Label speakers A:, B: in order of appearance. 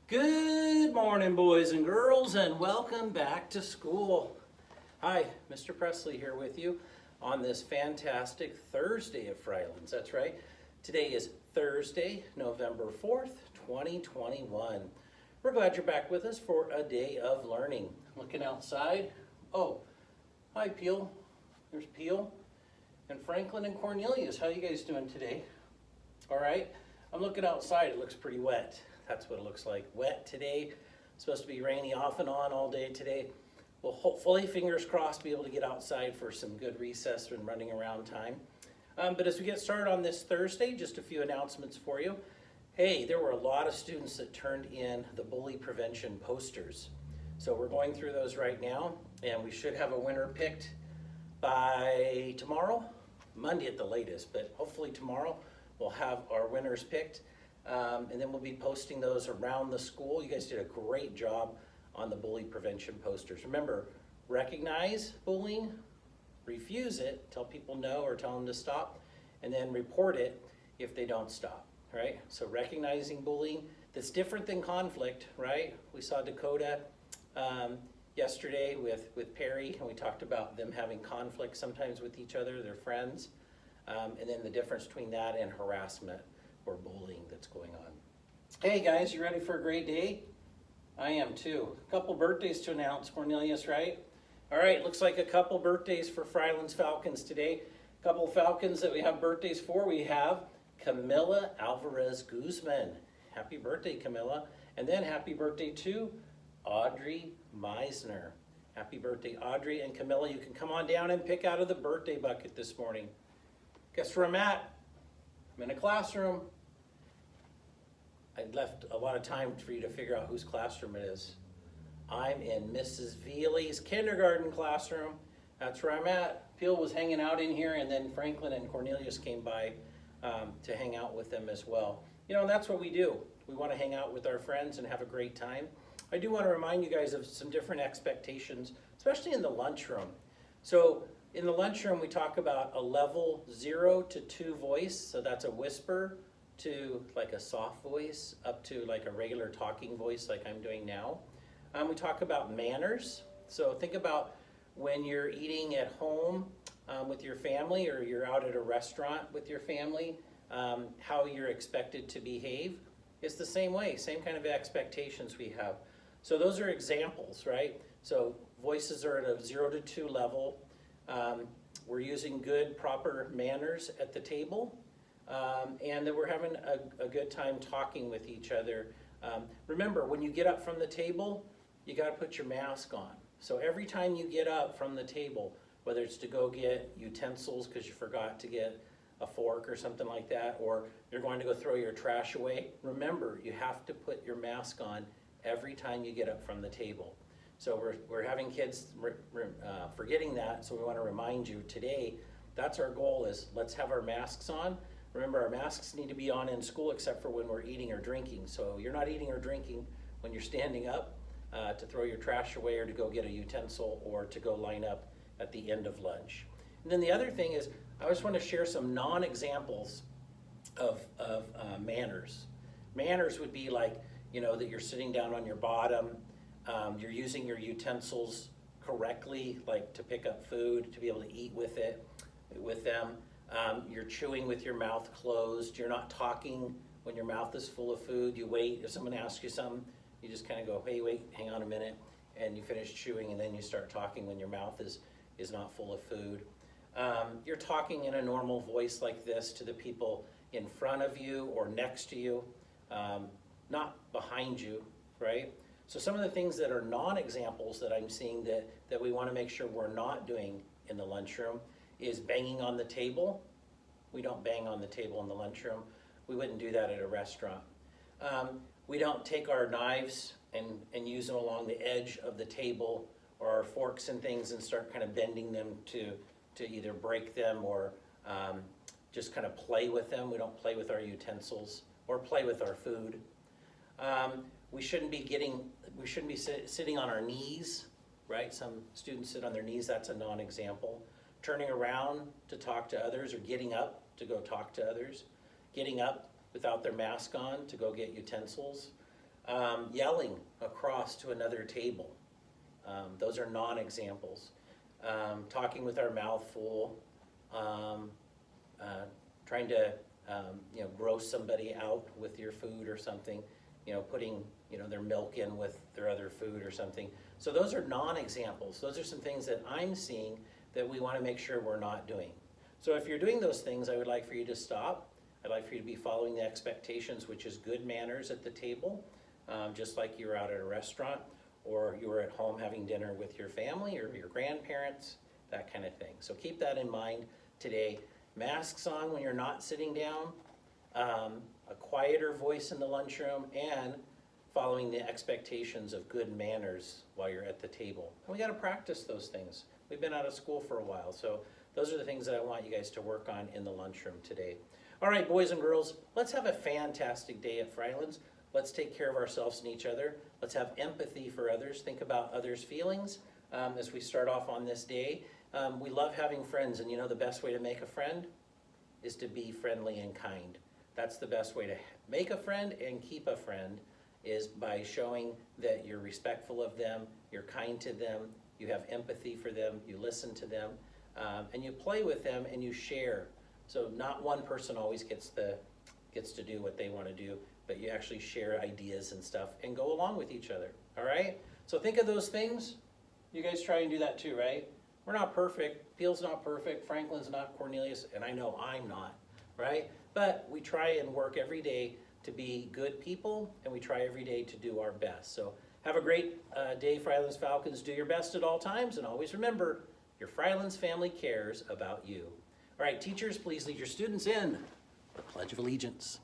A: Good morning, boys and girls, and welcome back to school. Hi, Mr. Presley here with you on this fantastic Thursday of Frylands. That's right. Today is Thursday, November 4th, 2021. We're glad you're back with us for a day of learning. Looking outside. Oh, hi, Peel. There's Peel. And Franklin and Cornelius. How you guys doing today? All right. I'm looking outside. It looks pretty wet. That's what it looks like. Wet today. It's supposed to be rainy off and on all day today. We'll hopefully, fingers crossed, be able to get outside for some good recess and running around time. But as we get started on this Thursday, just a few announcements for you. Hey, there were a lot of students that turned in the bully prevention posters. So we're going through those right now, and we should have a winner picked by tomorrow, Monday at the latest, but hopefully tomorrow we'll have our winners picked. And then we'll be posting those around the school. You guys did a great job on the bully prevention posters. Remember, recognize bullying, refuse it, tell people no or tell them to stop, and then report it if they don't stop, right? So recognizing bullying, that's different than conflict, right? We saw Dakota yesterday with Perry, and we talked about them having conflict sometimes with each other, their friends, and then the difference between that and harassment or bullying that's going on. Hey guys, you ready for a great day? I am too. A couple birthdays to announce, Cornelius, right? All right, looks like a couple birthdays for Frylands Falcons today. A couple Falcons that we have birthdays for. We have Camilla Alvarez Guzman. Happy birthday, Camilla. And then happy birthday to Audrey Meisner. Happy birthday, Audrey and Camilla. You can come on down and pick out of the birthday bucket this morning. Guess where I'm at? I'm in a classroom. I left a lot of time for you to figure out whose classroom it is. I'm in Mrs. Veely's kindergarten classroom. That's where I'm at. Peel was hanging out in here, and then Franklin and Cornelius came by to hang out with them as well. You know, and that's what we do. We want to hang out with our friends and have a great time. I do want to remind you guys of some different expectations, especially in the lunchroom. So in the lunchroom, we talk about a level 0 to 2 voice. So that's a whisper to like a soft voice up to like a regular talking voice like I'm doing now. We talk about manners. So think about when you're eating at home with your family, or you're out at a restaurant with your family, how you're expected to behave. It's the same way, same kind of expectations we have. So those are examples, right? So voices are at a 0 to 2 level. We're using good, proper manners at the table. And that we're having a good time talking with each other. Remember, when you get up from the table, you got to put your mask on. So every time you get up from the table, whether it's to go get utensils because you forgot to get a fork or something like that, or you're going to go throw your trash away, remember, you have to put your mask on every time you get up from the table. So we're having kids forgetting that, so we want to remind you today, that's our goal, is let's have our masks on. Remember, our masks need to be on in school except for when we're eating or drinking. So you're not eating or drinking when you're standing up to throw your trash away or to go get a utensil or to go line up at the end of lunch. And then the other thing is, I just want to share some non-examples of manners. Manners would be like, you know, that you're sitting down on your bottom, you're using your utensils correctly, like to pick up food, to be able to eat with them. You're chewing with your mouth closed. You're not talking when your mouth is full of food. You wait. If someone asks you something, you just kind of go, hey, wait, hang on a minute. And you finish chewing, and then you start talking when your mouth is not full of food. You're talking in a normal voice like this to the people in front of you or next to you, not behind you, right? So some of the things that are non-examples that I'm seeing that we want to make sure we're not doing in the lunchroom is banging on the table. We don't bang on the table in the lunchroom. We wouldn't do that at a restaurant. We don't take our knives and use them along the edge of the table, or our forks and things, and start kind of bending them to either break them or just kind of play with them. We don't play with our utensils or play with our food. We shouldn't be sitting on our knees, right? Some students sit on their knees. That's a non-example. Turning around to talk to others, or getting up to go talk to others. Getting up without their mask on to go get utensils. Yelling across to another table. Those are non-examples. Talking with our mouth full, trying to gross somebody out with your food or something, putting their milk in with their other food or something. So those are non-examples. Those are some things that I'm seeing that we want to make sure we're not doing. So if you're doing those things, I would like for you to stop. I'd like for you to be following the expectations, which is good manners at the table, just like you were out at a restaurant or you were at home having dinner with your family or your grandparents, that kind of thing. So keep that in mind today. Masks on when you're not sitting down, a quieter voice in the lunchroom, and following the expectations of good manners while you're at the table. And we got to practice those things. We've been out of school for a while, so those are the things that I want you guys to work on in the lunchroom today. All right, boys and girls, let's have a fantastic day at Frylands. Let's take care of ourselves and each other. Let's have empathy for others. Think about others' feelings as we start off on this day. We love having friends, and the best way to make a friend is to be friendly and kind. That's the best way to make a friend and keep a friend, is by showing that you're respectful of them, you're kind to them, you have empathy for them, you listen to them, and you play with them and you share. So not one person always gets to do what they want to do, but you actually share ideas and stuff and go along with each other, all right? So think of those things. You guys try and do that too, right? We're not perfect. Peel's not perfect. Franklin's not. Cornelius, and I know I'm not, right? But we try and work every day to be good people, and we try every day to do our best. So have a great day, Frylands Falcons. Do your best at all times, and always remember, your Frylands family cares about you. All right, teachers, please lead your students in the Pledge of Allegiance.